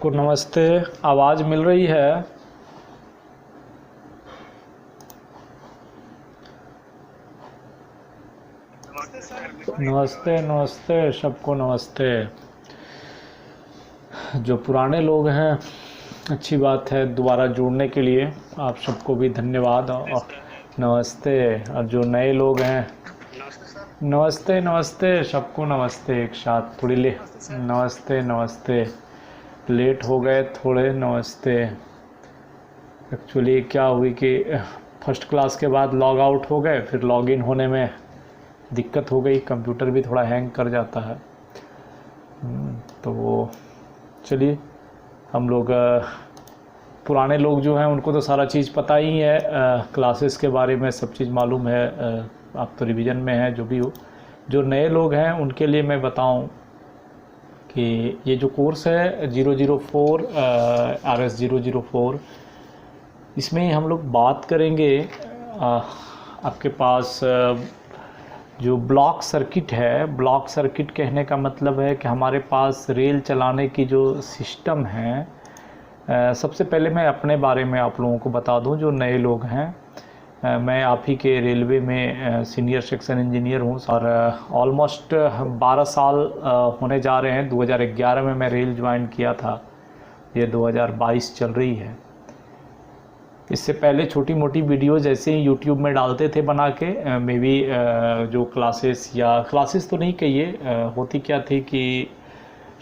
सबको नमस्ते। आवाज़ मिल रही है? नमस्ते नमस्ते, सबको नमस्ते। जो पुराने लोग हैं, अच्छी बात है दोबारा जुड़ने के लिए। आप सबको भी धन्यवाद और नमस्ते। और जो नए लोग हैं, नमस्ते नमस्ते, सबको नमस्ते एक साथ। थोड़ी ले नमस्ते नमस्ते, लेट हो गए थोड़े, नमस्ते। एक्चुअली क्या हुई कि फर्स्ट क्लास के बाद लॉग आउट हो गए, फिर लॉग इन होने में दिक्कत हो गई, कंप्यूटर भी थोड़ा हैंग कर जाता है। तो वो चलिए, हम लोग पुराने लोग जो हैं उनको तो सारा चीज़ पता ही है, क्लासेस के बारे में सब चीज़ मालूम है। आप तो रिवीजन में हैं, जो भी हो। जो नए लोग हैं उनके लिए मैं बताऊं कि ये जो कोर्स है 004 RS 004, इसमें हम लोग बात करेंगे आपके पास जो ब्लॉक सर्किट है। ब्लॉक सर्किट कहने का मतलब है कि हमारे पास रेल चलाने की जो सिस्टम है। सबसे पहले मैं अपने बारे में आप लोगों को बता दूं, जो नए लोग हैं। मैं आप ही के रेलवे में सीनियर सेक्शन इंजीनियर हूं और ऑलमोस्ट 12 साल होने जा रहे हैं। 2011 में मैं रेल ज्वाइन किया था, ये 2022 चल रही है। इससे पहले छोटी मोटी वीडियो जैसे ही यूट्यूब में डालते थे बना के, मे बी जो क्लासेस, या क्लासेस तो नहीं कहिए, होती क्या थी कि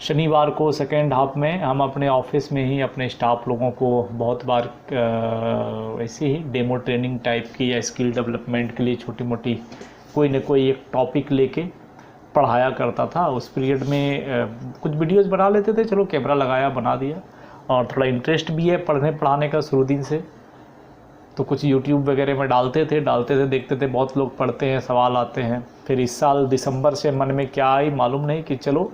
शनिवार को सेकेंड हाफ में हम अपने ऑफिस में ही अपने स्टाफ लोगों को बहुत बार ऐसे ही डेमो ट्रेनिंग टाइप की या स्किल डेवलपमेंट के लिए छोटी मोटी कोई न कोई एक टॉपिक लेके पढ़ाया करता था। उस पीरियड में कुछ वीडियोस बना लेते थे, चलो कैमरा लगाया बना दिया। और थोड़ा इंटरेस्ट भी है पढ़ने पढ़ाने का शुरू दिन से, तो कुछ यूट्यूब वगैरह में डालते थे देखते थे बहुत लोग पढ़ते हैं, सवाल आते हैं। फिर इस साल दिसंबर से मन में क्या आई मालूम नहीं कि चलो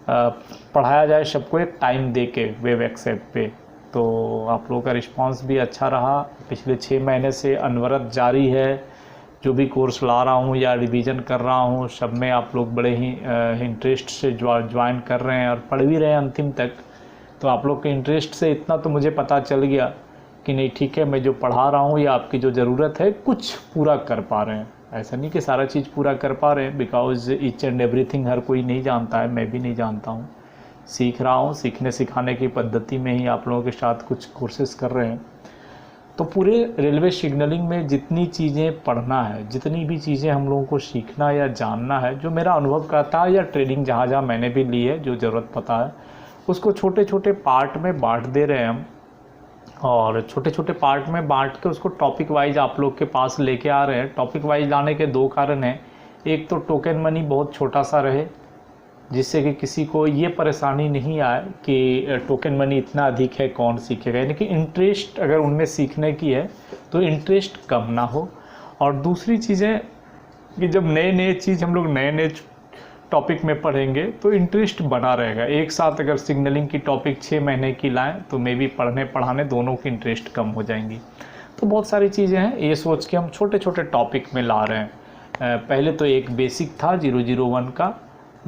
पढ़ाया जाए सबको एक टाइम दे के वेब एक्सेप पे। तो आप लोगों का रिस्पांस भी अच्छा रहा। पिछले 6 महीने से अनवरत जारी है। जो भी कोर्स ला रहा हूँ या रिवीजन कर रहा हूँ, सब में आप लोग बड़े ही इंटरेस्ट से ज्वाइन कर रहे हैं और पढ़ भी रहे हैं अंतिम तक। तो आप लोग के इंटरेस्ट से इतना तो मुझे पता चल गया कि नहीं ठीक है, मैं जो पढ़ा रहा हूँ या आपकी जो ज़रूरत है कुछ पूरा कर पा रहे हैं। ऐसा नहीं कि सारा चीज़ पूरा कर पा रहे हैं, बिकॉज ईच एंड एवरीथिंग हर कोई नहीं जानता है, मैं भी नहीं जानता हूँ। सीख रहा हूँ, सीखने सिखाने की पद्धति में ही आप लोगों के साथ कुछ कोर्सेज कर रहे हैं। तो पूरे रेलवे सिग्नलिंग में जितनी चीज़ें पढ़ना है, जितनी भी चीज़ें हम लोगों को सीखना या जानना है, जो मेरा अनुभव कहता है या ट्रेनिंग जहाँ जहाँ मैंने भी ली है, जो ज़रूरत पता है, उसको छोटे छोटे पार्ट में बांट दे रहे हैं हम। और छोटे छोटे पार्ट में बांट के उसको टॉपिक वाइज आप लोग के पास लेके आ रहे हैं। टॉपिक वाइज लाने के 2 कारण हैं। एक तो टोकन मनी बहुत छोटा सा रहे, जिससे कि किसी को ये परेशानी नहीं आए कि टोकन मनी इतना अधिक है कौन सीखेगा, यानी कि इंटरेस्ट अगर उनमें सीखने की है तो इंटरेस्ट कम ना हो। और दूसरी चीज़ें कि जब नए नए चीज़ हम लोग नए नए टॉपिक में पढ़ेंगे तो इंटरेस्ट बना रहेगा। एक साथ अगर सिग्नलिंग की टॉपिक 6 महीने की लाएं तो मे भी पढ़ने पढ़ाने दोनों की इंटरेस्ट कम हो जाएंगी। तो बहुत सारी चीज़ें हैं, ये सोच के हम छोटे छोटे टॉपिक में ला रहे हैं। पहले तो एक बेसिक था 001 का।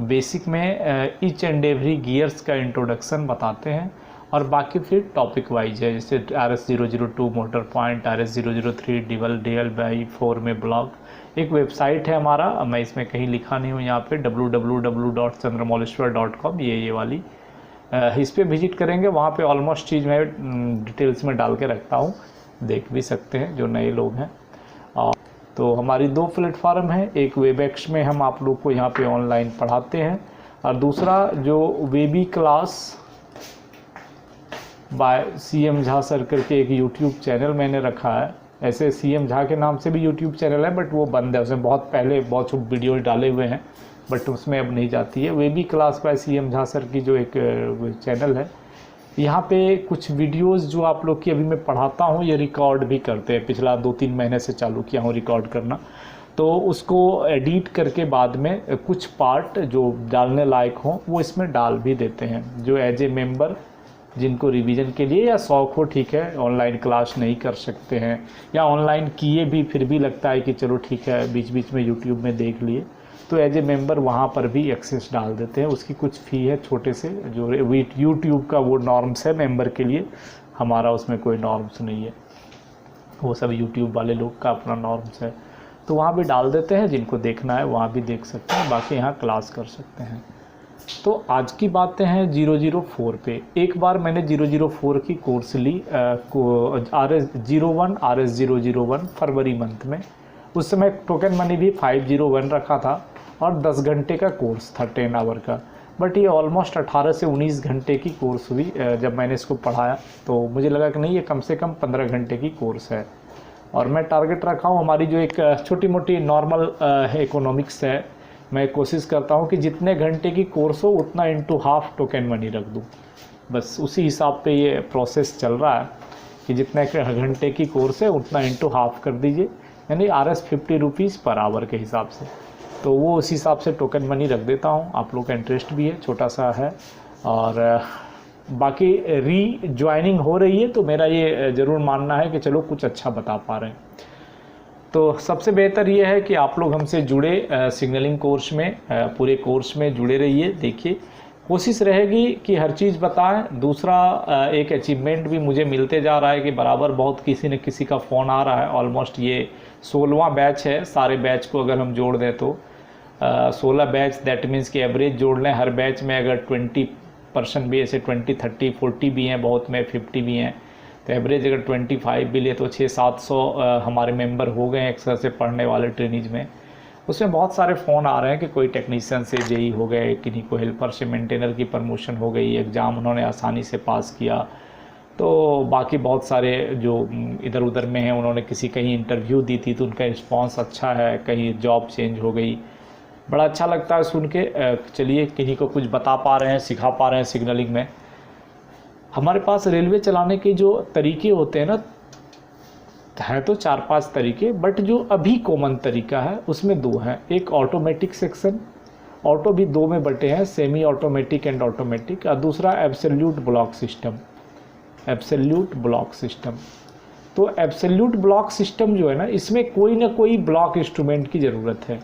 बेसिक में ईच एंड एवरी गियर्स का इंट्रोडक्शन बताते हैं, और बाकी फिर टॉपिक वाइज है, जैसे RS 002 motor point, RS 003 DL/4 में ब्लॉक। एक वेबसाइट है हमारा, मैं इसमें कहीं लिखा नहीं हूँ यहाँ पे, www.chandramouleshwar.com, ये वाली। इस पर विजिट करेंगे, वहाँ पे ऑलमोस्ट चीज़ मैं डिटेल्स में डाल के रखता हूँ, देख भी सकते हैं जो नए लोग हैं। और तो हमारी 2 प्लेटफार्म हैं, एक वेबएक्स में हम आप लोग को यहाँ पे ऑनलाइन पढ़ाते हैं, और दूसरा जो Webi class by CM Jha sir करके एक यूट्यूब चैनल मैंने रखा है। ऐसे CM झा के नाम से भी यूट्यूब चैनल है, बट वो बंद है, उसमें बहुत पहले बहुत छोटे वीडियो डाले हुए हैं, बट उसमें अब नहीं जाती है। Webi class by CM Jha sir की जो एक चैनल है, यहाँ पे कुछ वीडियोस जो आप लोग की अभी मैं पढ़ाता हूँ ये रिकॉर्ड भी करते हैं। पिछला 2-3 महीने से चालू किया हूँ रिकॉर्ड करना, तो उसको एडिट करके बाद में कुछ पार्ट जो डालने लायक हों वो इसमें डाल भी देते हैं। जो एज ए मेंबर जिनको रिवीजन के लिए या शौक हो, ठीक है, ऑनलाइन क्लास नहीं कर सकते हैं, या ऑनलाइन किए भी फिर भी लगता है कि चलो ठीक है बीच बीच में यूट्यूब में देख लिए, तो एज ए मेंबर वहाँ पर भी एक्सेस डाल देते हैं। उसकी कुछ फ़ी है छोटे से, जो यूट्यूब का वो नॉर्म्स है मेंबर के लिए, हमारा उसमें कोई नॉर्म्स नहीं है, वो सब यूट्यूब वाले लोग का अपना नॉर्म्स है। तो वहाँ भी डाल देते हैं, जिनको देखना है वहाँ भी देख सकते हैं, बाकी यहाँ क्लास कर सकते हैं। तो आज की बातें हैं 004 पे। एक बार मैंने 004 की कोर्स ली RS01 RS001 फरवरी मंथ में। उस समय टोकन मनी भी 501 रखा था और 10 घंटे का कोर्स था, 10 आवर का। बट ये ऑलमोस्ट 18 से 19 घंटे की कोर्स हुई। जब मैंने इसको पढ़ाया तो मुझे लगा कि नहीं, ये कम से कम 15 घंटे की कोर्स है। और मैं टारगेट रखा हूँ, हमारी जो एक छोटी मोटी नॉर्मल इकोनॉमिक्स है, मैं कोशिश करता हूँ कि जितने घंटे की कोर्स हो उतना इंटू हाफ टोकन मनी रख दूँ। बस उसी हिसाब पे ये प्रोसेस चल रहा है कि जितने घंटे की कोर्स है उतना इंटू हाफ कर दीजिए, यानी RS 50 रुपीज़ पर आवर के हिसाब से। तो वो उस हिसाब से टोकन मनी रख देता हूँ। आप लोग का इंटरेस्ट भी है, छोटा सा है। और बाकी री ज्वाइनिंग हो रही है, तो मेरा ये ज़रूर मानना है कि चलो कुछ अच्छा बता पा रहे हैं। तो सबसे बेहतर ये है कि आप लोग हमसे जुड़े, सिग्नलिंग कोर्स में, पूरे कोर्स में जुड़े रहिए। देखिए, कोशिश रहेगी कि हर चीज़ बताएं। दूसरा, एक अचीवमेंट भी मुझे मिलते जा रहा है कि बराबर बहुत किसी न किसी का फ़ोन आ रहा है। ऑलमोस्ट ये 16वां बैच है। सारे बैच को अगर हम जोड़ दें तो 16 बैच, दैट मीन्स कि एवरेज जोड़ लें। हर बैच में अगर 20% भी, ऐसे 20, 30, 40 भी हैं, बहुत में 50 भी हैं, तो एवरेज अगर 25 भी ले तो 600-700 हमारे मेंबर हो गए एक तरह से पढ़ने वाले ट्रेनिज में। उसमें बहुत सारे फ़ोन आ रहे हैं कि कोई टेक्नीशियन से जेई हो गए, किन्हीं को हेल्पर से मेंटेनर की प्रमोशन हो गई, एग्ज़ाम उन्होंने आसानी से पास किया। तो बाकी बहुत सारे जो इधर उधर में हैं, उन्होंने किसी कहीं इंटरव्यू दी थी तो उनका रिस्पॉन्स अच्छा है, कहीं जॉब चेंज हो गई। बड़ा अच्छा लगता है सुन के। चलिए, किन्हीं को कुछ बता पा रहे हैं, सिखा पा रहे हैं सिग्नलिंग में। हमारे पास रेलवे चलाने के जो तरीके होते हैं ना, है तो 4-5 तरीके, बट जो अभी कॉमन तरीका है उसमें 2 हैं। एक ऑटोमेटिक सेक्शन, ऑटो भी 2 में बटे हैं, सेमी ऑटोमेटिक एंड ऑटोमेटिक, और दूसरा absolute block system. Absolute block system, तो एब्सोल्यूट ब्लॉक सिस्टम जो है ना, इसमें कोई ना कोई ब्लॉक इंस्ट्रूमेंट की ज़रूरत है।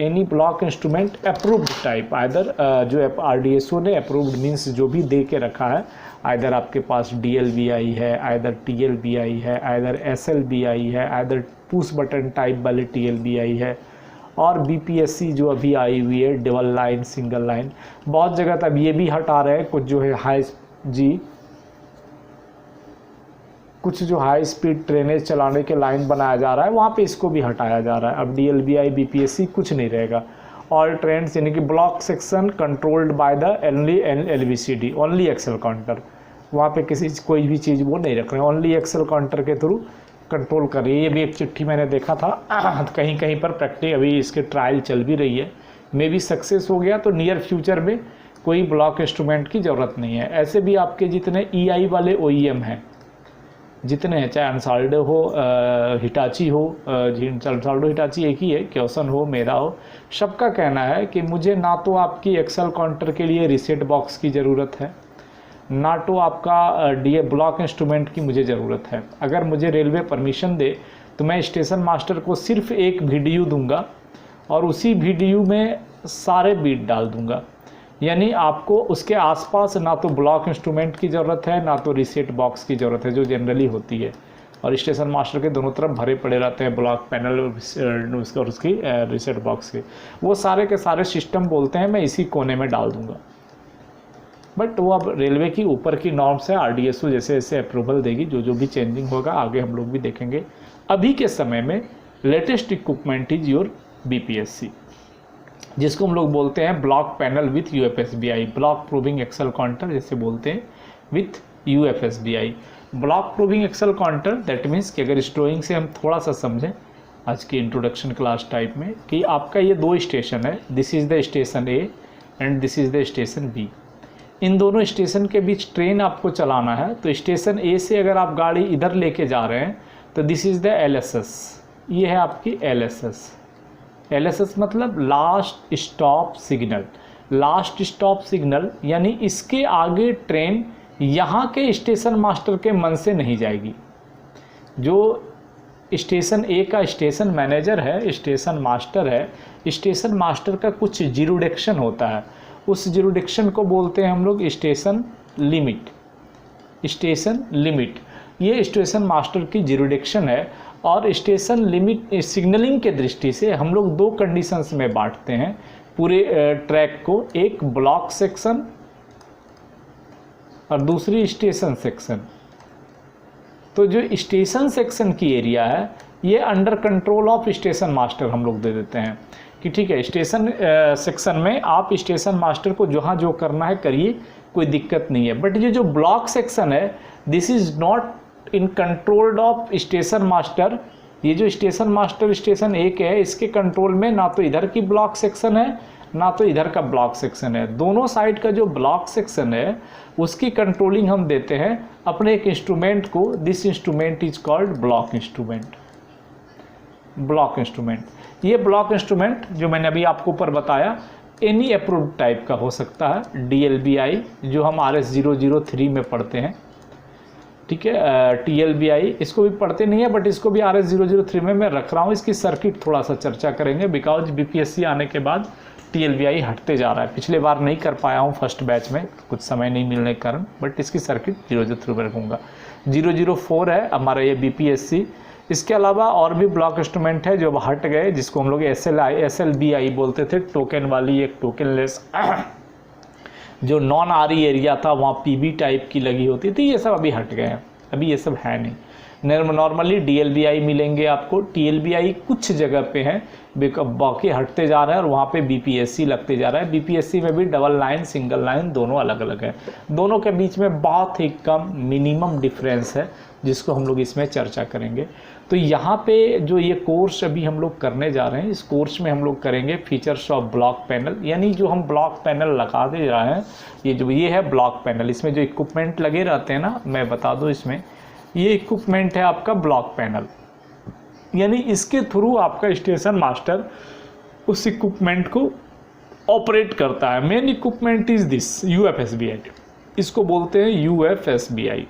Any block instrument approved type, either जो RDSO ने अप्रूव्ड मीन्स जो भी दे के रखा है, आइदर आपके पास DLBI है, आइदर TLBI है, आइदर SLBI है, आइदर पुश बटन टाइप वाले TLBI है, और BPSC जो अभी आई हुई है, डबल लाइन, सिंगल लाइन। बहुत जगह तब ये भी हटा रहे हैं, कुछ जो है कुछ जो हाई स्पीड ट्रेनें चलाने के लाइन बनाया जा रहा है, वहाँ पे इसको भी हटाया जा रहा है। अब DLBI BPSC कुछ नहीं रहेगा। ऑल ट्रेन्स यानी कि block section controlled by the only LVCD, only axle counter. वहाँ पे कोई भी चीज़ वो नहीं रख रहे हैं, ओनली एक्सेल काउंटर के थ्रू कंट्रोल कर रही है। ये भी एक चिट्ठी मैंने देखा था कहीं कहीं पर प्रैक्टिस, अभी इसके ट्रायल चल भी रही है। मे भी सक्सेस हो गया तो नियर फ्यूचर में कोई ब्लॉक इंस्ट्रूमेंट की ज़रूरत नहीं है। ऐसे भी आपके जितने EI वाले OEM हैं, जितने हैं, चाहे अंसाल्डो हो, हिटाची हो, अंसाल्डो हिटाची एक ही है, क्योसन हो, मेरा हो, सबका कहना है कि मुझे ना तो आपकी एक्सेल काउंटर के लिए रीसेट बॉक्स की ज़रूरत है, ना तो आपका ब्लॉक इंस्ट्रूमेंट की मुझे ज़रूरत है। अगर मुझे रेलवे परमिशन दे तो मैं स्टेशन मास्टर को सिर्फ एक VDU दूंगा और उसी VDU में सारे बीट डाल दूंगा। यानी आपको उसके आसपास ना तो ब्लॉक इंस्ट्रूमेंट की ज़रूरत है, ना तो रीसेट बॉक्स की ज़रूरत है, जो जनरली होती है। और स्टेशन मास्टर के दोनों तरफ भरे पड़े रहते हैं ब्लॉक पैनल और उसकी रीसेट बॉक्स के। वो सारे के सारे सिस्टम बोलते हैं मैं इसी कोने में डाल दूंगा। बट वो अब रेलवे की ऊपर की नॉर्म्स है, RDSO जैसे जैसे अप्रूवल देगी, जो भी चेंजिंग होगा आगे हम लोग भी देखेंगे। अभी के समय में latest equipment is your BPSC, जिसको हम लोग बोलते हैं block panel with UFSBI, block proving axle counter जैसे बोलते हैं with UFSBI। Block proving axle counter, that means कि अगर इस ड्राइंग से हम थोड़ा सा समझें आज की इंट्रोडक्शन क्लास टाइप में, कि आपका ये 2 स्टेशन है, this is the station A and this is the station B। इन दोनों स्टेशन के बीच ट्रेन आपको चलाना है, तो स्टेशन A से अगर आप गाड़ी इधर लेके जा रहे हैं तो दिस इज़ द LSS, ये है आपकी LSS। LSS मतलब last stop signal. Last stop signal यानी इसके आगे ट्रेन यहाँ के स्टेशन मास्टर के मन से नहीं जाएगी। जो स्टेशन A का स्टेशन मैनेजर है, स्टेशन मास्टर है, स्टेशन मास्टर का कुछ ज्यूरिडिक्शन होता है, उस ज्यूरिडिक्शन को बोलते हैं हम लोग स्टेशन लिमिट। स्टेशन लिमिट ये स्टेशन मास्टर की ज्यूरिडिक्शन है। और स्टेशन लिमिट सिग्नलिंग के दृष्टि से हम लोग दो कंडीशंस में बांटते हैं पूरे ट्रैक को, एक ब्लॉक सेक्शन और दूसरी स्टेशन सेक्शन। तो जो स्टेशन सेक्शन की एरिया है ये under control of station master हम लोग दे देते हैं कि ठीक है, स्टेशन सेक्शन में आप स्टेशन मास्टर को जहाँ जो करना है करिए, कोई दिक्कत नहीं है। बट ये जो ब्लॉक सेक्शन है this is not in controlled of station master. ये जो स्टेशन मास्टर स्टेशन 1 है इसके कंट्रोल में ना तो इधर की ब्लॉक सेक्शन है ना तो इधर का ब्लॉक सेक्शन है। दोनों साइड का जो ब्लॉक सेक्शन है उसकी कंट्रोलिंग हम देते हैं अपने एक इंस्ट्रूमेंट को। This instrument is called block instrument. Block instrument ये ब्लॉक इंस्ट्रूमेंट जो मैंने अभी आपको ऊपर बताया एनी अप्रूव्ड टाइप का हो सकता है। DLBI जो हम RS003 में पढ़ते हैं, ठीक है, TLBI इसको भी पढ़ते नहीं है बट इसको भी RS003 में मैं रख रहा हूँ। इसकी सर्किट थोड़ा सा चर्चा करेंगे बिकॉज BPSC आने के बाद TLBI हटते जा रहा है। पिछले बार नहीं कर पाया हूँ फर्स्ट बैच में, कुछ समय नहीं मिलने के कारण, बट इसकी सर्किट 003 में रखूँगा। 004 है हमारा ये BPSC। इसके अलावा और भी ब्लॉक इंस्ट्रूमेंट है जो अब हट गए, जिसको हम लोग SLBI बोलते थे, टोकन वाली एक टोकनलेस जो नॉन RE एरिया था वहाँ PB टाइप की लगी होती थी, ये सब अभी हट गए हैं, अभी ये सब है नहीं। नॉर्मली DLBI मिलेंगे आपको, TLBI कुछ जगह पे हैं, बाकी हटते जा रहे हैं और वहाँ पे BPSC लगते जा रहा है। BPSC में भी डबल लाइन सिंगल लाइन दोनों अलग अलग है, दोनों के बीच में बहुत ही कम मिनिमम डिफरेंस है जिसको हम लोग इसमें चर्चा करेंगे। तो यहाँ पे जो ये कोर्स अभी हम लोग करने जा रहे हैं, इस कोर्स में हम लोग करेंगे फीचर्स ऑफ ब्लॉक पैनल, यानी जो हम ब्लॉक पैनल लगा दे रहे हैं, ये है ब्लॉक पैनल। इसमें जो इक्विपमेंट लगे रहते हैं ना, मैं बता दूँ, इसमें ये इक्विपमेंट है आपका ब्लॉक पैनल, यानी इसके थ्रू आपका स्टेशन मास्टर उस इक्विपमेंट को ऑपरेट करता है। Main equipment is this UFSBI, इसको बोलते हैं UFSBI,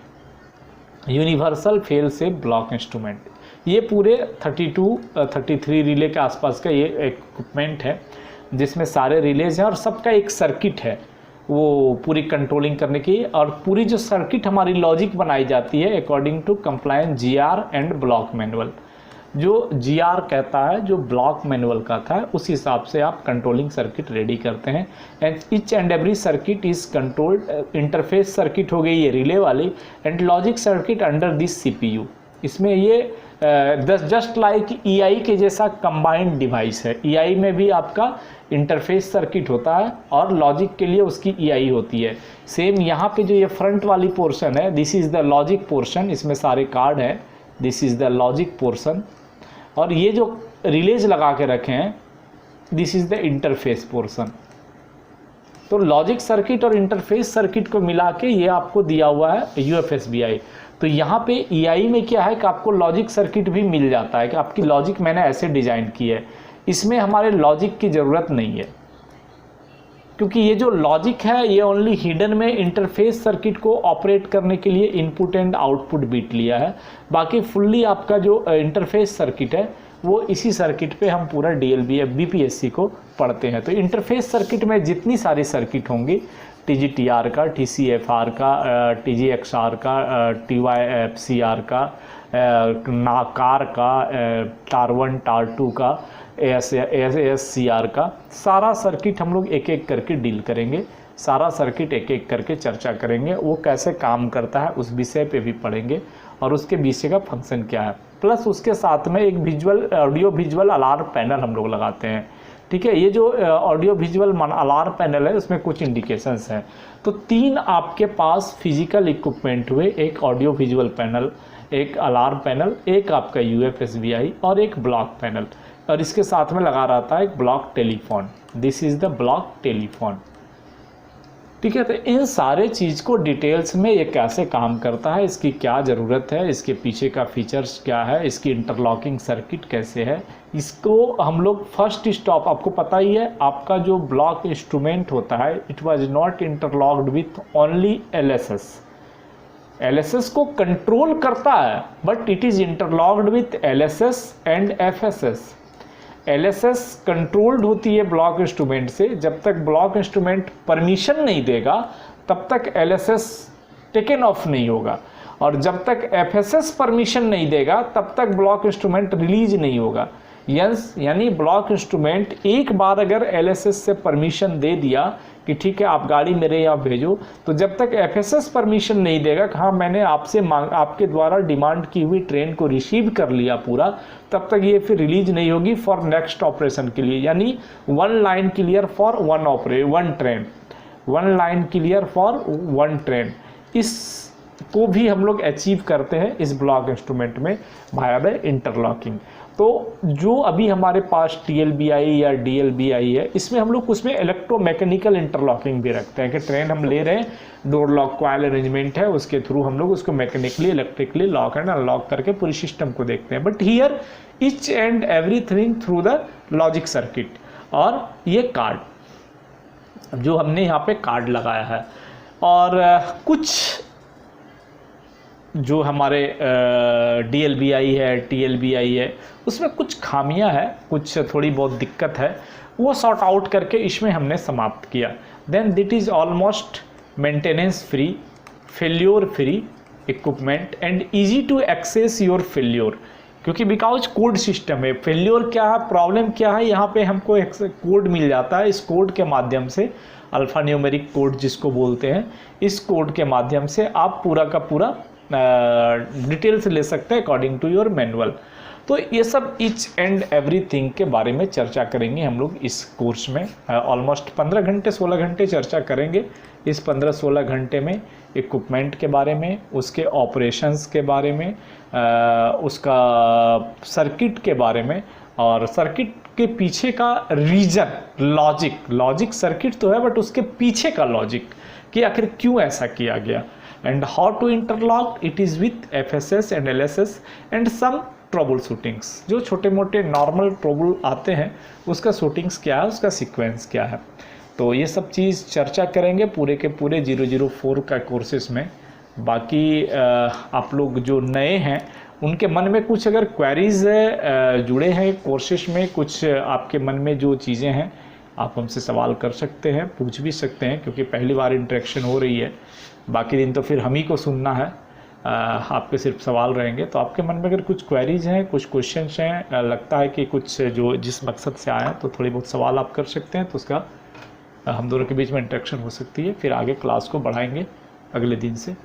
universal fail safe block instrument. ये पूरे 33 रिले के आसपास का ये इक्विपमेंट है जिसमें सारे रिलेज हैं और सबका एक सर्किट है वो पूरी कंट्रोलिंग करने की। और पूरी जो सर्किट हमारी लॉजिक बनाई जाती है according to compliance GR and block manual. जो GR कहता है, जो ब्लॉक मैनुअल का था, उस हिसाब से आप कंट्रोलिंग सर्किट रेडी करते हैं। And each and every circuit is controlled. Interface circuit हो गई ये रिले वाली, and logic circuit under this CPU। इसमें ये जस्ट लाइक EI के जैसा कंबाइंड डिवाइस है। EI में भी आपका इंटरफेस सर्किट होता है और लॉजिक के लिए उसकी EI होती है। सेम यहाँ पे जो ये फ्रंट वाली पोर्शन है, this is the logic portion, इसमें सारे कार्ड हैं, this is the logic portion. और ये जो रिलेज लगा के रखे हैं, this is the interface portion. तो लॉजिक सर्किट और इंटरफेस सर्किट को मिला के ये आपको दिया हुआ है UFSBI। तो यहाँ पे EI में क्या है कि आपको लॉजिक सर्किट भी मिल जाता है कि आपकी लॉजिक मैंने ऐसे डिज़ाइन की है, इसमें हमारे लॉजिक की ज़रूरत नहीं है, क्योंकि ये जो लॉजिक है ये ओनली हिडन में इंटरफेस सर्किट को ऑपरेट करने के लिए इनपुट एंड आउटपुट बिट लिया है। बाकी फुल्ली आपका जो इंटरफेस सर्किट है वो इसी सर्किट पे हम पूरा BPSC को पढ़ते हैं। तो इंटरफेस सर्किट में जितनी सारी सर्किट होंगी, TGTR का, TCFR का, TGXR का, TYFCR का, नाकार का, TAR1 TAR2 का, ASCR का, सारा सर्किट हम लोग एक एक करके डील करेंगे, सारा सर्किट एक एक करके चर्चा करेंगे, वो कैसे काम करता है उस विषय पे भी पढ़ेंगे और उसके विषय का फंक्शन क्या है। प्लस उसके साथ में एक ऑडियो विजुअल अलार्म पैनल हम लोग लगाते हैं, ठीक है। ये जो ऑडियो विजुअल अलार्म पैनल है उसमें कुछ इंडिकेशंस हैं। तो 3 आपके पास फिजिकल इक्विपमेंट हुए, एक ऑडियो विजुअल पैनल, एक अलार्म पैनल, एक आपका UFSBI और एक ब्लॉक पैनल, और इसके साथ में लगा रहता है एक block telephone. This is the block telephone, ठीक है। तो इन सारे चीज़ को डिटेल्स में ये कैसे काम करता है, इसकी क्या ज़रूरत है, इसके पीछे का फीचर्स क्या है, इसकी इंटरलॉकिंग सर्किट कैसे है, इसको हम लोग फर्स्ट स्टॉप, आपको पता ही है आपका जो ब्लॉक इंस्ट्रूमेंट होता है it was not interlocked with only LSS। LSS को कंट्रोल करता है but it is interlocked with LSS and FSS। LSS controlled होती है ब्लॉक इंस्ट्रूमेंट से। जब तक ब्लॉक इंस्ट्रूमेंट परमिशन नहीं देगा तब तक LSS टेकन ऑफ नहीं होगा, और जब तक FSS परमिशन नहीं देगा तब तक ब्लॉक इंस्ट्रूमेंट रिलीज नहीं होगा। यानी ब्लॉक इंस्ट्रूमेंट एक बार अगर LSS से परमिशन दे दिया कि ठीक है आप गाड़ी मेरे यहाँ भेजो, तो जब तक FSS परमिशन नहीं देगा कि हाँ मैंने आपसे आपके द्वारा डिमांड की हुई ट्रेन को रिसीव कर लिया पूरा, तब तक ये फिर रिलीज नहीं होगी फॉर नेक्स्ट ऑपरेशन के लिए। यानी 1 line clear for 1 train, 1 line clear for 1 train, इस को भी हम लोग अचीव करते हैं इस ब्लॉक इंस्ट्रूमेंट में भाया बाय इंटरलॉकिंग। तो जो अभी हमारे पास TLBI या DLBI है, इसमें हम लोग उसमें इलेक्ट्रोमैकेनिकल इंटरलॉकिंग भी रखते हैं कि ट्रेन हम ले रहे हैं, डोर लॉक कॉइल अरेंजमेंट है, उसके थ्रू हम लोग उसको mechanically electrically lock and unlock करके पूरी सिस्टम को देखते हैं। But hear each and everything through the logic circuit. और ये कार्ड जो हमने यहाँ पे कार्ड लगाया है, और कुछ जो हमारे DLBI है TLBI है उसमें कुछ खामियां है, कुछ थोड़ी बहुत दिक्कत है, वो सॉर्ट आउट करके इसमें हमने समाप्त किया। Then that is almost maintenance free, failure free equipment and easy to access your failure, क्योंकि बिकॉज कोड सिस्टम है। फेल्योर क्या है, प्रॉब्लम क्या है, यहाँ पे हमको एक कोड मिल जाता है। इस कोड के माध्यम से, अल्फा न्यूमेरिक कोड जिसको बोलते हैं, इस कोड के माध्यम से आप पूरा का पूरा डिटेल्स ले सकते हैं अकॉर्डिंग टू योर मैनुअल। तो ये सब ईच एंड एवरीथिंग के बारे में चर्चा करेंगे हम लोग इस कोर्स में। ऑलमोस्ट 15 घंटे 16 घंटे चर्चा करेंगे। इस 15-16 घंटे में इक्विपमेंट के बारे में, उसके ऑपरेशंस के बारे में, उसका सर्किट के बारे में, और सर्किट के पीछे का रीजन, लॉजिक सर्किट तो है बट उसके पीछे का लॉजिक कि आखिर क्यों ऐसा किया गया, and how to interlock it is with FSS and LSS and some trouble shootings। जो छोटे मोटे नॉर्मल ट्रबल आते हैं उसका शूटिंग्स क्या है, उसका सीक्वेंस क्या है, तो ये सब चीज़ चर्चा करेंगे पूरे के पूरे 004 का कोर्सेस में। बाकी आप लोग जो नए हैं उनके मन में कुछ अगर क्वेरीज जुड़े हैं कोर्सेस में, कुछ आपके मन में जो चीज़ें हैं आप हमसे सवाल कर सकते हैं, पूछ भी सकते हैं, क्योंकि पहली बार इंटरेक्शन हो रही है। बाकी दिन तो फिर हम ही को सुनना है, आपके सिर्फ सवाल रहेंगे। तो आपके मन में अगर कुछ क्वेरीज हैं, कुछ क्वेश्चंस हैं, लगता है कि कुछ जो जिस मकसद से आए हैं, तो थोड़ी बहुत सवाल आप कर सकते हैं, तो उसका हम दोनों के बीच में इंटरेक्शन हो सकती है। फिर आगे क्लास को बढ़ाएंगे अगले दिन से।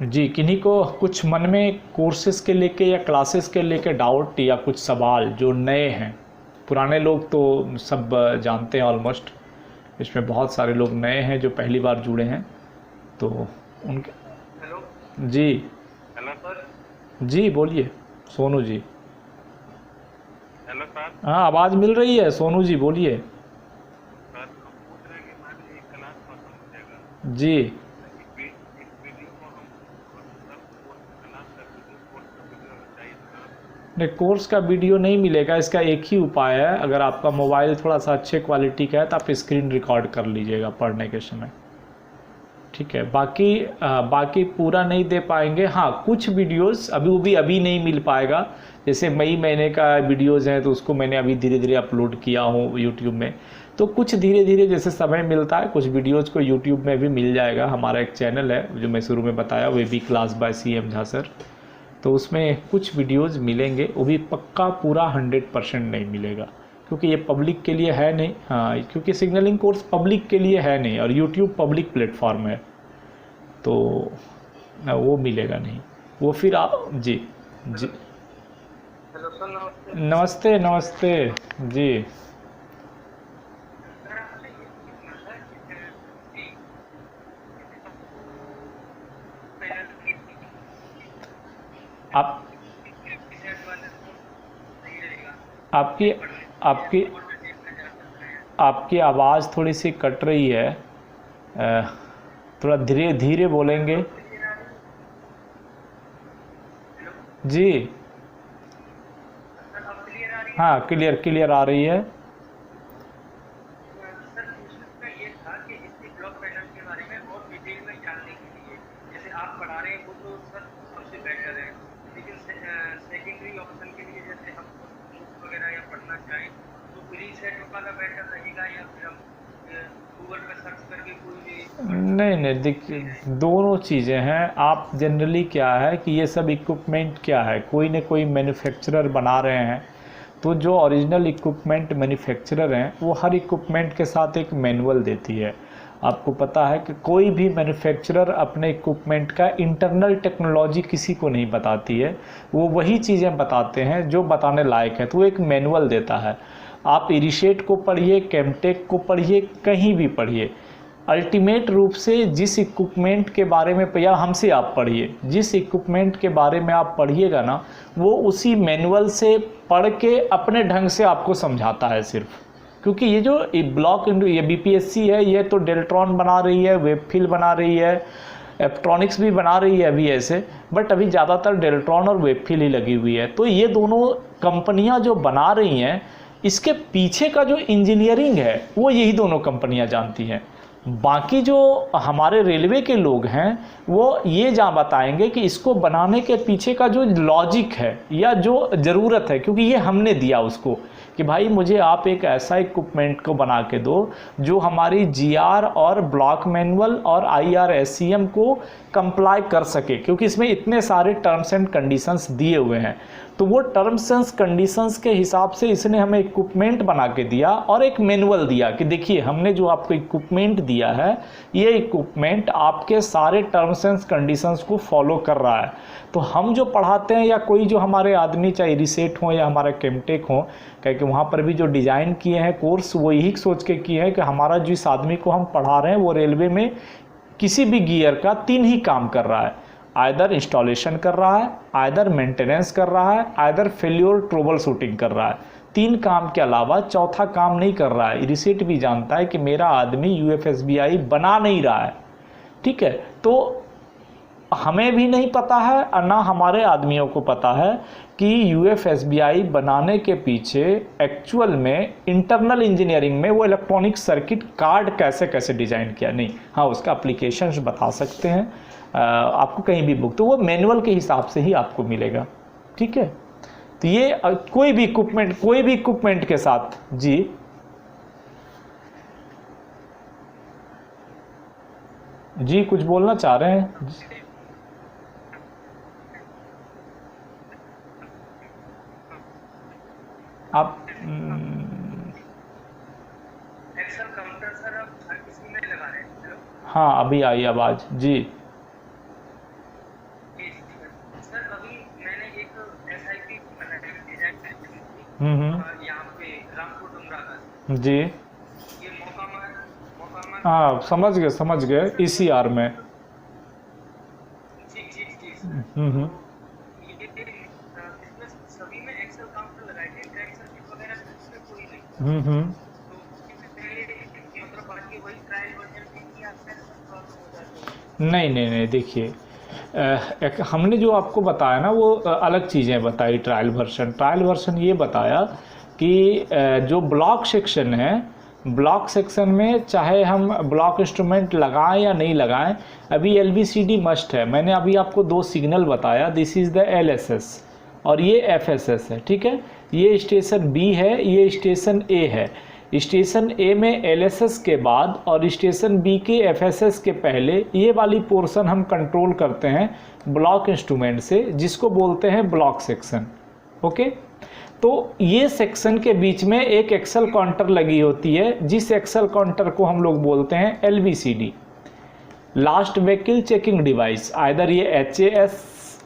जी, किन्हीं को कुछ मन में कोर्सेज़ के लेके या क्लासेस के लेके डाउट या कुछ सवाल, जो नए हैं, पुराने लोग तो सब जानते हैं ऑलमोस्ट, इसमें बहुत सारे लोग नए हैं जो पहली बार जुड़े हैं, तो उनके। हेलो जी हेलो सर। जी बोलिए सोनू जी। Hello sir. हाँ आवाज़ मिल रही है सोनू जी, बोलिए। सर हम पूछ रहे हैं कि मान लीजिए क्लास खत्म हो जाएगा, जी इस वीडियो को हम सब क्लास का वीडियो कोर्स का वीडियो चाहिए सर। नहीं, कोर्स का वीडियो नहीं मिलेगा। इसका एक ही उपाय है, अगर आपका मोबाइल थोड़ा सा अच्छे क्वालिटी का है तो आप स्क्रीन रिकॉर्ड कर लीजिएगा पढ़ने के समय, ठीक है। बाकी पूरा नहीं दे पाएंगे। हाँ, कुछ वीडियोस अभी नहीं मिल पाएगा। जैसे मई महीने का वीडियोस हैं तो उसको मैंने अभी धीरे धीरे अपलोड किया हूँ यूट्यूब में, तो कुछ धीरे धीरे जैसे समय मिलता है कुछ वीडियोज़ को यूट्यूब में भी मिल जाएगा। हमारा एक चैनल है जो मैं शुरू में बताया, Webi class by CM Jha sir, तो उसमें कुछ वीडियोज़ मिलेंगे, वो भी पक्का पूरा 100% नहीं मिलेगा, क्योंकि ये पब्लिक के लिए है नहीं। हाँ, क्योंकि सिग्नलिंग कोर्स पब्लिक के लिए है नहीं और यूट्यूब पब्लिक प्लेटफॉर्म है, तो वो मिलेगा नहीं। वो फिर आप जी जी हेलो सर, नमस्ते। नमस्ते नमस्ते जी। सर आपसे ये पूछना था कि आप आपकी आपकी आपकी आवाज़ थोड़ी सी कट रही है, थोड़ा धीरे धीरे बोलेंगे। जी हाँ, क्लियर आ रही है। सर क्वेश्चन का ये था कि इसके ब्लॉक पैटर्न के बारे में और डिटेल में जानने के लिए, जैसे आप पढ़ा रहे हैं वो तो सर जाए तो रीसेट वाला बेटर रहेगा या फिर हम गूगल पे सर्च करके कोई भी नहीं नहीं, देखिए दोनों चीज़ें हैं। आप जनरली क्या है कि ये सब इक्विपमेंट क्या है, कोई न कोई मैन्युफैक्चरर बना रहे हैं, तो जो ओरिजिनल इक्विपमेंट मैन्युफैक्चरर हैं वो हर इक्विपमेंट के साथ एक मैनुअल देती है। आपको पता है कि कोई भी मैन्युफैक्चरर अपने इक्विपमेंट का इंटरनल टेक्नोलॉजी किसी को नहीं बताती है, वो वही चीज़ें बताते हैं जो बताने लायक है, तो वो एक मैनुअल देता है। आप इरिशेट को पढ़िए, केमटेक को पढ़िए, कहीं भी पढ़िए, अल्टीमेट रूप से जिस इक्विपमेंट के बारे में, या हमसे आप पढ़िए, जिस इक्विपमेंट के बारे में आप पढ़िएगा ना, वो उसी मैनुअल से पढ़ के अपने ढंग से आपको समझाता है सिर्फ। क्योंकि ये जो ब्लॉक ये बीपीएससी है, ये तो डेल्ट्रॉन बना रही है, वेबफिल बना रही है, इलेक्ट्रॉनिक्स भी बना रही है अभी ऐसे, बट अभी ज़्यादातर डेल्ट्रॉन और वेबफिल ही लगी हुई है। तो ये दोनों कंपनियां जो बना रही हैं, इसके पीछे का जो इंजीनियरिंग है वो यही दोनों कंपनियां जानती हैं। बाकी जो हमारे रेलवे के लोग हैं वो ये बताएंगे कि इसको बनाने के पीछे का जो लॉजिक है या जो ज़रूरत है, क्योंकि ये हमने दिया उसको कि भाई मुझे आप एक ऐसा इक्विपमेंट को बना के दो जो हमारी जीआर और ब्लॉक मैनुअल और IRSCM को कंप्लाई कर सके, क्योंकि इसमें इतने सारे टर्म्स एंड कंडीशंस दिए हुए हैं। तो वो टर्म्स एंड कंडीशंस के हिसाब से इसने हमें इक्विपमेंट बना के दिया और एक मैनुअल दिया कि देखिए हमने जो आपको इक्विपमेंट दिया है, ये इक्विपमेंट आपके सारे टर्म्स एंड कंडीशंस को फॉलो कर रहा है। तो हम जो पढ़ाते हैं या कोई जो हमारे आदमी, चाहे रिसेट हो या हमारा केमटेक हो, क्योंकि वहाँ पर भी जो डिज़ाइन किए हैं कोर्स, वो यही सोच के किए हैं कि हमारा जिस आदमी को हम पढ़ा रहे हैं वो रेलवे में किसी भी गियर का 3 ही काम कर रहा है, आइदर इंस्टॉलेशन कर रहा है, आइदर मेंटेनेंस कर रहा है, आइदर फेल्योर ट्रबल शूटिंग कर रहा है। 3 काम के अलावा चौथा काम नहीं कर रहा है। रिसेट भी जानता है कि मेरा आदमी UFSBI बना नहीं रहा है, ठीक है। तो हमें भी नहीं पता है और ना हमारे आदमियों को पता है कि UFSBI बनाने के पीछे एक्चुअल में इंटरनल इंजीनियरिंग में वो इलेक्ट्रॉनिक सर्किट कार्ड कैसे कैसे डिज़ाइन किया, नहीं। हाँ, उसका एप्लीकेशंस बता सकते हैं आपको कहीं भी बुक, तो वो मैनुअल के हिसाब से ही आपको मिलेगा, ठीक है। तो ये कोई भी इक्विपमेंट के साथ जी जी कुछ बोलना चाह रहे हैं आप? एक्सेल काउंटर सर अब हर किसी में लगा रहे हैं। हेलो, हाँ अभी आई आवाज़ जी। जी सर, अभी मैंने एक SIP डिजाइन करी थी यहाँ पे रामपुर डुमरागढ़ जी। ये मौका हाँ समझ गए ECR में। जी जी जी हम्म ये इसमें सभी में एक्सेल काउंटर लगाए थे, ट्रैक सर्किट वगैरह इसमें कोई नहीं। तो मतलब बाकी वही ट्रायल वर्जन में किया, प्रॉब्लम हो जाती है। नहीं देखिए, हमने जो आपको बताया ना वो अलग चीज़ें बताई। ट्रायल वर्जन ये बताया कि जो ब्लॉक सेक्शन है, ब्लॉक सेक्शन में चाहे हम ब्लॉक इंस्ट्रूमेंट लगाएं या नहीं लगाएं, अभी LBCD मस्ट है। मैंने अभी आपको 2 सिग्नल बताया, दिस इज़ द LSS और ये FSS है, ठीक है। ये स्टेशन B है, ये स्टेशन A है। स्टेशन A में LSS के बाद और स्टेशन B के FSS के पहले ये वाली पोर्शन हम कंट्रोल करते हैं ब्लॉक इंस्ट्रूमेंट से, जिसको बोलते हैं ब्लॉक सेक्शन, ओके। तो ये सेक्शन के बीच में एक एक्सेल काउंटर लगी होती है, जिस एक्सेल काउंटर को हम लोग बोलते हैं LVCD, last vehicle checking device. Either ये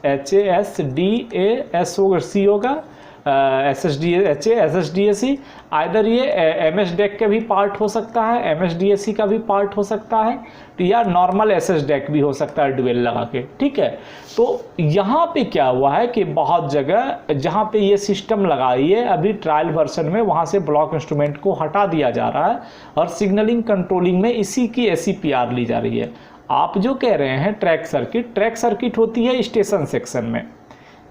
HASDAS होगा, C होगा, SSDAC, आइदर ये MSDAC का भी पार्ट हो सकता है, MSDAC का भी पार्ट हो सकता है, या नॉर्मल SSDAC भी हो सकता है ड्यूल लगा के, ठीक है। तो यहाँ पे क्या हुआ है कि बहुत जगह जहाँ पे ये सिस्टम लगाई है अभी ट्रायल वर्जन में, वहाँ से ब्लॉक इंस्ट्रूमेंट को हटा दिया जा रहा है और सिग्नलिंग कंट्रोलिंग में इसी की SCPR ली जा रही है। आप जो कह रहे हैं ट्रैक सर्किट होती है स्टेशन सेक्शन में।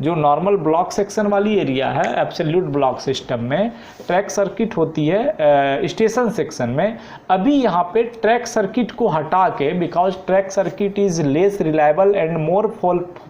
जो नॉर्मल ब्लॉक सेक्शन वाली एरिया है एब्सोल्यूट ब्लॉक सिस्टम में, ट्रैक सर्किट होती है स्टेशन सेक्शन में। अभी यहाँ पे ट्रैक सर्किट को हटा के, because track circuit is less reliable and more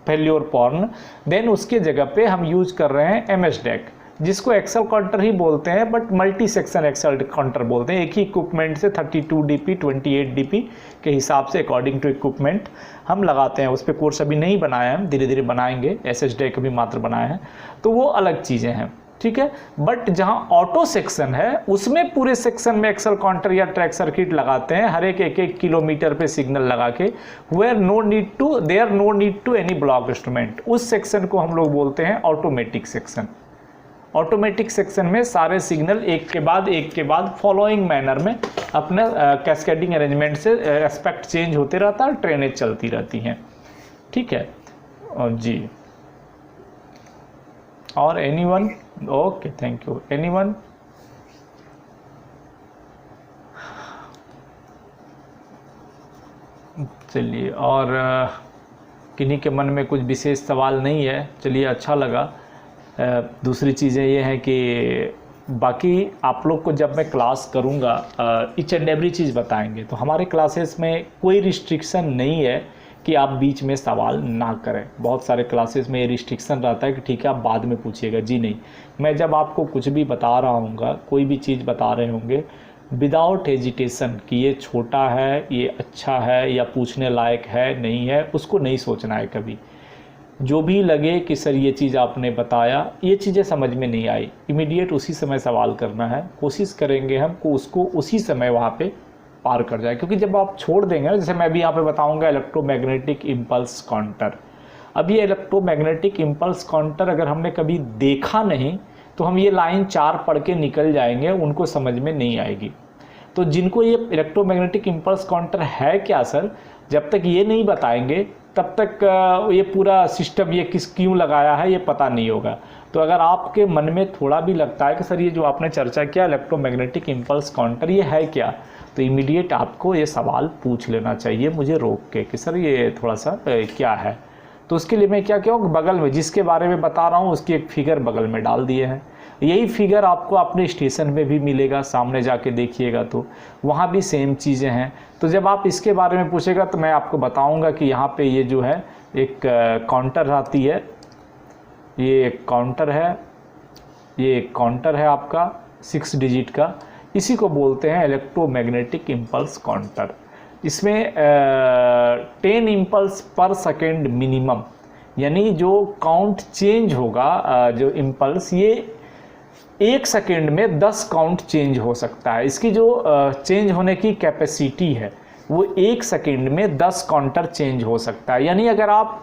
failure prone, then उसके जगह पे हम यूज कर रहे हैं MSDAC, जिसको एक्सेल काउंटर ही बोलते हैं, but multi section axle counter बोलते हैं। एक ही इक्विपमेंट से 32 DP 28 DP के हिसाब से अकॉर्डिंग टू इक्विपमेंट हम लगाते हैं। उस पर कोर्स अभी नहीं बनाया है, हम धीरे धीरे बनाएंगे, SSD का भी मात्र बनाया है, तो वो अलग चीज़ें हैं, ठीक है। बट जहां ऑटो सेक्शन है उसमें पूरे सेक्शन में एक्सेल काउंटर या ट्रैक सर्किट लगाते हैं, हर एक 1-1 किलोमीटर पे सिग्नल लगा के, there no need to any block instrument. उस सेक्शन को हम लोग बोलते हैं ऑटोमेटिक सेक्शन। ऑटोमेटिक सेक्शन में सारे सिग्नल एक के बाद फॉलोइंग मैनर में अपने कैस्केडिंग अरेंजमेंट से एस्पेक्ट चेंज होते रहता है, ट्रेनें चलती रहती हैं, ठीक है। और जी, और anyone? Okay, thank you. Anyone? चलिए, और किन्हीं के मन में कुछ विशेष सवाल नहीं है, चलिए अच्छा लगा। दूसरी चीज़ें ये हैं कि बाकी आप लोग को जब मैं क्लास करूँगा ईच एंड एवरी चीज़ बताएंगे, तो हमारे क्लासेस में कोई रिस्ट्रिक्शन नहीं है कि आप बीच में सवाल ना करें। बहुत सारे क्लासेस में ये रिस्ट्रिक्शन रहता है कि ठीक है आप बाद में पूछिएगा। जी नहीं, मैं जब आपको कुछ भी बता रहा हूँगा, कोई भी चीज़ बता रहे होंगे, विदाउट हेजिटेशन कि ये छोटा है, ये अच्छा है, या पूछने लायक है नहीं है, उसको नहीं सोचना है कभी। जो भी लगे कि सर ये चीज़ आपने बताया, ये चीज़ें समझ में नहीं आई, इमीडिएट उसी समय सवाल करना है। कोशिश करेंगे हम को उसको उसी समय वहाँ पे पार कर जाए, क्योंकि जब आप छोड़ देंगे ना, जैसे मैं भी यहाँ पे बताऊंगा इलेक्ट्रोमैग्नेटिक इम्पल्स काउंटर। अब ये इलेक्ट्रोमैग्नेटिक इम्पल्स काउंटर अगर हमने कभी देखा नहीं तो हम ये लाइन 4 पढ़ के निकल जाएंगे, उनको समझ में नहीं आएगी। तो जिनको ये इलेक्ट्रोमैग्नेटिक इम्पल्स काउंटर है क्या सर, जब तक ये नहीं बताएंगे तब तक ये पूरा सिस्टम ये क्यों लगाया है ये पता नहीं होगा। तो अगर आपके मन में थोड़ा भी लगता है कि सर ये जो आपने चर्चा किया इलेक्ट्रोमैग्नेटिक इम्पल्स काउंटर ये है क्या, तो इमीडिएट आपको ये सवाल पूछ लेना चाहिए मुझे रोक के कि सर ये थोड़ा सा क्या है। तो उसके लिए मैं क्या कहूँ, बगल में जिसके बारे में बता रहा हूँ उसकी एक फिगर बगल में डाल दिए हैं। यही फिगर आपको अपने स्टेशन में भी मिलेगा, सामने जाके देखिएगा तो वहाँ भी सेम चीज़ें हैं। तो जब आप इसके बारे में पूछेगा तो मैं आपको बताऊँगा कि यहाँ पे ये जो है एक काउंटर आती है, ये एक काउंटर है, ये एक काउंटर है आपका 6 डिजिट का, इसी को बोलते हैं इलेक्ट्रोमैग्नेटिक इम्पल्स काउंटर। इसमें 10 इम्पल्स पर सेकेंड मिनिमम, यानी जो काउंट चेंज होगा जो इम्पल्स, ये 1 सेकेंड में 10 काउंट चेंज हो सकता है। इसकी जो चेंज होने की कैपेसिटी है वो 1 सेकेंड में 10 काउंटर चेंज हो सकता है। यानी अगर आप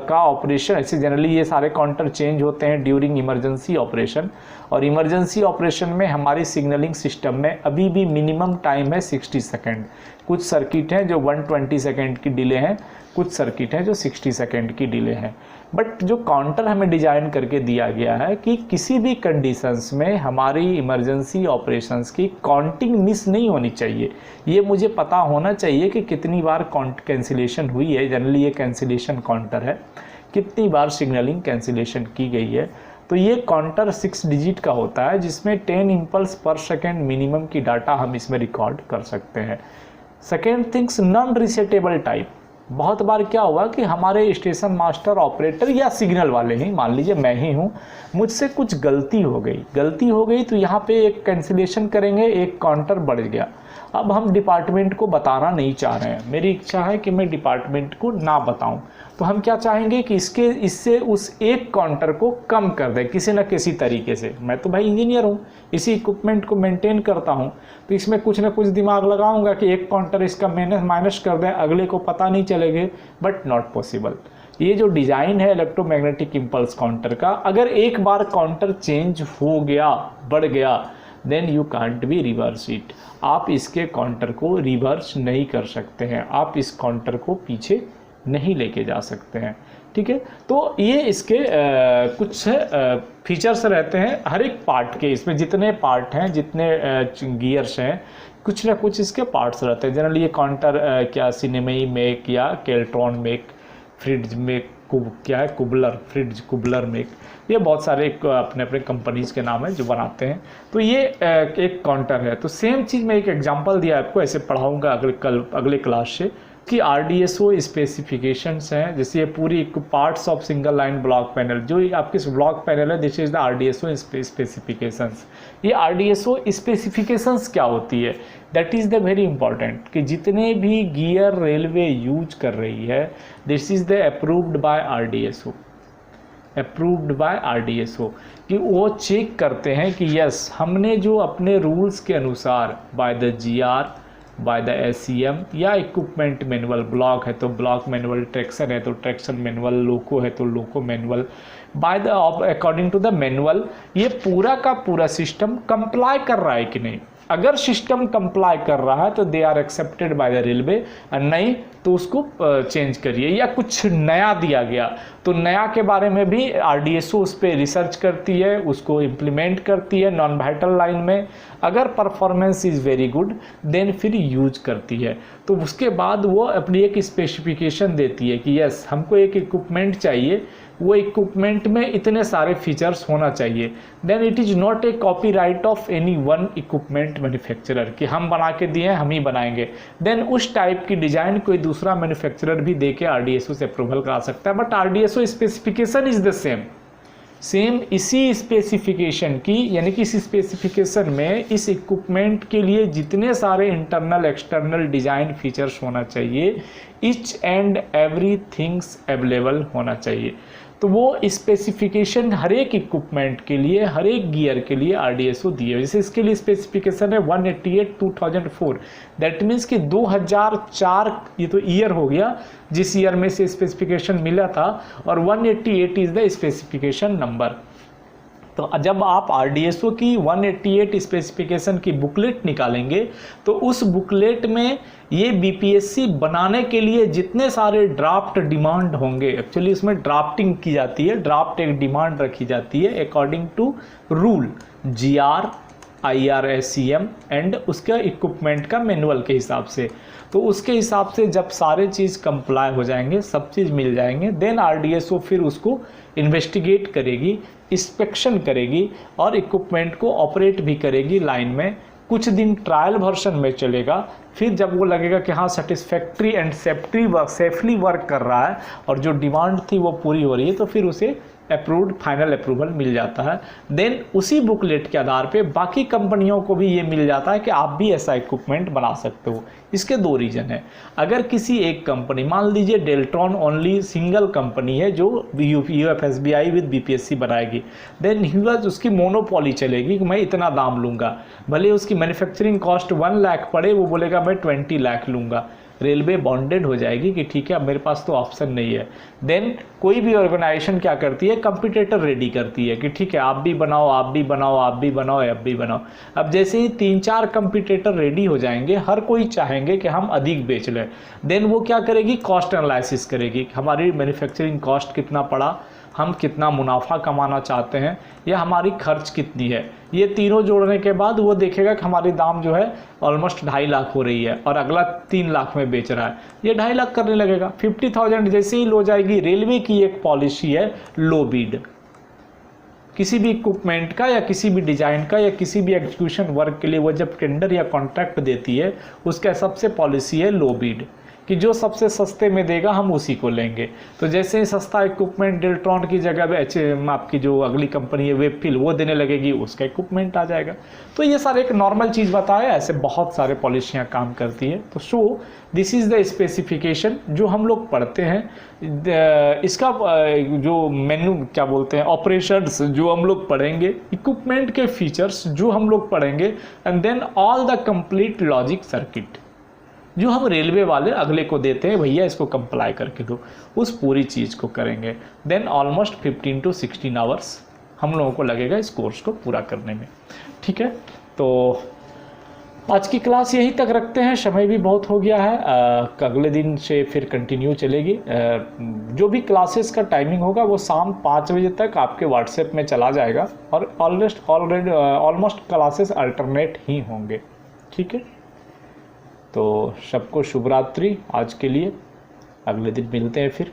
का ऑपरेशन, ऐसे जनरली ये सारे काउंटर चेंज होते हैं ड्यूरिंग इमरजेंसी ऑपरेशन, और इमरजेंसी ऑपरेशन में हमारी सिग्नलिंग सिस्टम में अभी भी मिनिमम टाइम है 60 सेकेंड। कुछ सर्किट हैं जो 120 सेकेंड की डिले हैं, कुछ सर्किट हैं जो 60 सेकेंड की डिले हैं। बट जो काउंटर हमें डिजाइन करके दिया गया है कि किसी भी कंडीशंस में हमारी इमरजेंसी ऑपरेशंस की काउंटिंग मिस नहीं होनी चाहिए। ये मुझे पता होना चाहिए कि कितनी बार कैंसिलेशन हुई है, जनरली ये कैंसिलेशन काउंटर है, कितनी बार सिग्नलिंग कैंसिलेशन की गई है। तो ये काउंटर 6 डिजिट का होता है जिसमें 10 इम्पल्स पर सेकेंड मिनिमम की डाटा हम इसमें रिकॉर्ड कर सकते हैं। Second things, non resettable type. बहुत बार क्या हुआ कि हमारे स्टेशन मास्टर ऑपरेटर या सिग्नल वाले ही, मान लीजिए मैं ही हूँ, मुझसे कुछ गलती हो गई तो यहाँ पे एक कैंसिलेशन करेंगे, एक काउंटर बढ़ गया। अब हम डिपार्टमेंट को बताना नहीं चाह रहे हैं, मेरी इच्छा है कि मैं डिपार्टमेंट को ना बताऊं, तो हम क्या चाहेंगे कि इससे उस एक काउंटर को कम कर दें किसी न किसी तरीके से। मैं तो भाई इंजीनियर हूँ, इसी इक्विपमेंट को मेंटेन करता हूँ, तो इसमें कुछ ना कुछ दिमाग लगाऊंगा कि एक काउंटर इसका माइनस कर दें, अगले को पता नहीं चलेगा, बट नॉट पॉसिबल। ये जो डिज़ाइन है इलेक्ट्रोमैग्नेटिक इम्पल्स काउंटर का, अगर एक बार काउंटर चेंज हो गया, बढ़ गया, then you can't be reverse it. आप इसके काउंटर को रिवर्स नहीं कर सकते हैं, आप इस काउंटर को पीछे नहीं लेके जा सकते हैं, ठीक है। तो ये इसके कुछ फीचर्स रहते हैं हर एक पार्ट के। इसमें जितने पार्ट हैं, जितने गियर्स हैं, कुछ ना कुछ इसके पार्ट्स रहते हैं। जनरली ये काउंटर क्या सिनेमई मेक या केल्ट्रॉन मेक, फ्रिड्ज मेक, क्या है कुबलर, फ्रिड्ज कुबलर मेक, ये बहुत सारे अपने अपने कंपनीज़ के नाम है जो बनाते हैं। तो ये एक काउंटर है। तो सेम चीज़ मैं एक एग्जांपल दिया आपको, ऐसे पढ़ाऊंगा अगले क्लास से, कि RDSO स्पेसिफिकेशंस हैं, जैसे ये पूरी parts of single line block panel, जो आपके ब्लॉक पैनल है, this is the RDSO specifications. ये RDSO स्पेसिफिकेशंस क्या होती है, that is the very important, कि जितने भी गियर रेलवे यूज कर रही है, this is the approved by RDSO, approved by RDSO, कि वो चेक करते हैं कि यस हमने जो अपने रूल्स के अनुसार by the GR, by the SCM या इक्विपमेंट मैनुअल, ब्लॉक है तो ब्लॉक मैनुअल, ट्रैक्शन है तो ट्रैक्शन मैनुअल, लोको है तो loco manual, by the according to the manual, ये पूरा का पूरा सिस्टम कंप्लाई कर रहा है कि नहीं। अगर सिस्टम कंप्लाई कर रहा है तो they are accepted by the railway, और नहीं तो उसको चेंज करिए, या कुछ नया दिया गया तो नया के बारे में भी RDSO उस पर रिसर्च करती है, उसको इम्प्लीमेंट करती है नॉन वाइटल लाइन में। अगर performance is very good then फिर यूज करती है, तो उसके बाद वो अपनी एक स्पेसिफिकेशन देती है कि यस हमको एक इक्विपमेंट चाहिए, वो इक्विपमेंट में इतने सारे फीचर्स होना चाहिए। Then it is not a copyright of any one equipment manufacturer, कि हम बना के दिए हैं हम ही बनाएंगे। देन उस टाइप की डिज़ाइन कोई दूसरा मैन्युफैक्चरर भी दे के RDSO से अप्रूवल करा सकता है, but RDSO specification is the same इसी स्पेसिफिकेशन की, यानी कि इस स्पेसिफिकेशन में इस इक्विपमेंट के लिए जितने सारे इंटरनल एक्सटर्नल डिज़ाइन फीचर्स होना चाहिए, each and every things available होना चाहिए। तो वो स्पेसिफिकेशन हर एक इक्विपमेंट के लिए, हर एक गियर के लिए RDSO दिए। जैसे इसके लिए स्पेसिफिकेशन है 188/2004, दैट मीन्स कि 2004 ये तो ईयर हो गया जिस ईयर में से स्पेसिफिकेशन मिला था, और 188 इज़ द स्पेसिफिकेशन नंबर। तो जब आप RDSO की 188 स्पेसिफिकेशन की बुकलेट निकालेंगे तो उस बुकलेट में ये BPSC बनाने के लिए जितने सारे ड्राफ्ट डिमांड होंगे, एक्चुअली इसमें ड्राफ्टिंग की जाती है, ड्राफ्ट एक डिमांड रखी जाती है according to rule GR, IR, SCM and उसका इक्विपमेंट का मैनुअल के हिसाब से। तो उसके हिसाब से जब सारे चीज़ कंप्लाई हो जाएंगे, सब चीज़ मिल जाएंगे, देन RDSO फिर उसको इन्वेस्टिगेट करेगी, इंस्पेक्शन करेगी और इक्विपमेंट को ऑपरेट भी करेगी लाइन में। कुछ दिन ट्रायल वर्जन में चलेगा, फिर जब वो लगेगा कि हाँ सेटिस्फैक्ट्री एंड सेफली वर्क कर रहा है और जो डिमांड थी वो पूरी हो रही है, तो फिर उसे अप्रूव्ड फाइनल अप्रूवल मिल जाता है। देन उसी बुकलेट के आधार पे बाकी कंपनियों को भी ये मिल जाता है कि आप भी ऐसा इक्विपमेंट बना सकते हो। इसके दो रीज़न है। अगर किसी एक कंपनी, मान लीजिए डेल्ट्रॉन ओनली सिंगल कंपनी है जो UFSBI विद BPSC बनाएगी, देन उसकी मोनोपॉली चलेगी कि मैं इतना दाम लूँगा, भले उसकी मैन्युफैक्चरिंग कॉस्ट 1 लाख पड़े, वो बोलेगा मैं 20 लाख लूँगा। रेलवे बॉन्डेड हो जाएगी कि ठीक है अब मेरे पास तो ऑप्शन नहीं है। देन कोई भी ऑर्गेनाइजेशन क्या करती है, कंपटीटर रेडी करती है कि ठीक है आप भी बनाओ, आप भी बनाओ, आप भी बनाओ, आप भी बनाओ। अब जैसे ही 3-4 कंपटीटर रेडी हो जाएंगे, हर कोई चाहेंगे कि हम अधिक बेच लें, देन वो क्या करेगी, कॉस्ट एनालिसिस करेगी, हमारी मैन्युफैक्चरिंग कॉस्ट कितना पड़ा, हम कितना मुनाफा कमाना चाहते हैं, या हमारी खर्च कितनी है। ये तीनों जोड़ने के बाद वो देखेगा कि हमारी दाम जो है ऑलमोस्ट 2.5 लाख हो रही है और अगला 3 लाख में बेच रहा है, ये 2.5 लाख करने लगेगा। 50,000 जैसे ही लो जाएगी, रेलवे की एक पॉलिसी है लो बीड, किसी भी इक्विपमेंट का या किसी भी डिज़ाइन का या किसी भी एग्जीक्यूशन वर्क के लिए वो जब टेंडर या कॉन्ट्रैक्ट देती है, उसका सबसे पॉलिसी है लो बीड, कि जो सबसे सस्ते में देगा हम उसी को लेंगे। तो जैसे ही सस्ता इक्विपमेंट डेल्ट्रॉन की जगह पे आपकी जो अगली कंपनी है वेबफिल वो देने लगेगी, उसका इक्विपमेंट आ जाएगा। तो ये सारे एक नॉर्मल चीज़ बताया, ऐसे बहुत सारे पॉलिसियाँ काम करती है। तो so this is the specification जो हम लोग पढ़ते हैं। इसका जो मेन्यू क्या बोलते हैं, ऑपरेशंस जो हम लोग पढ़ेंगे, इक्विपमेंट के फीचर्स जो हम लोग पढ़ेंगे, and then all the complete logic circuit जो हम रेलवे वाले अगले को देते हैं, भैया इसको कंप्लाई करके दो, उस पूरी चीज़ को करेंगे। देन ऑलमोस्ट 15 to 16 आवर्स हम लोगों को लगेगा इस कोर्स को पूरा करने में। ठीक है, तो आज की क्लास यहीं तक रखते हैं, समय भी बहुत हो गया है। अगले दिन से फिर कंटिन्यू चलेगी। जो भी क्लासेस का टाइमिंग होगा वो शाम 5 बजे तक आपके व्हाट्सएप में चला जाएगा और ऑलमोस्ट क्लासेस अल्टरनेट ही होंगे। ठीक है, तो सबको शुभ रात्रि आज के लिए, अगले दिन मिलते हैं फिर।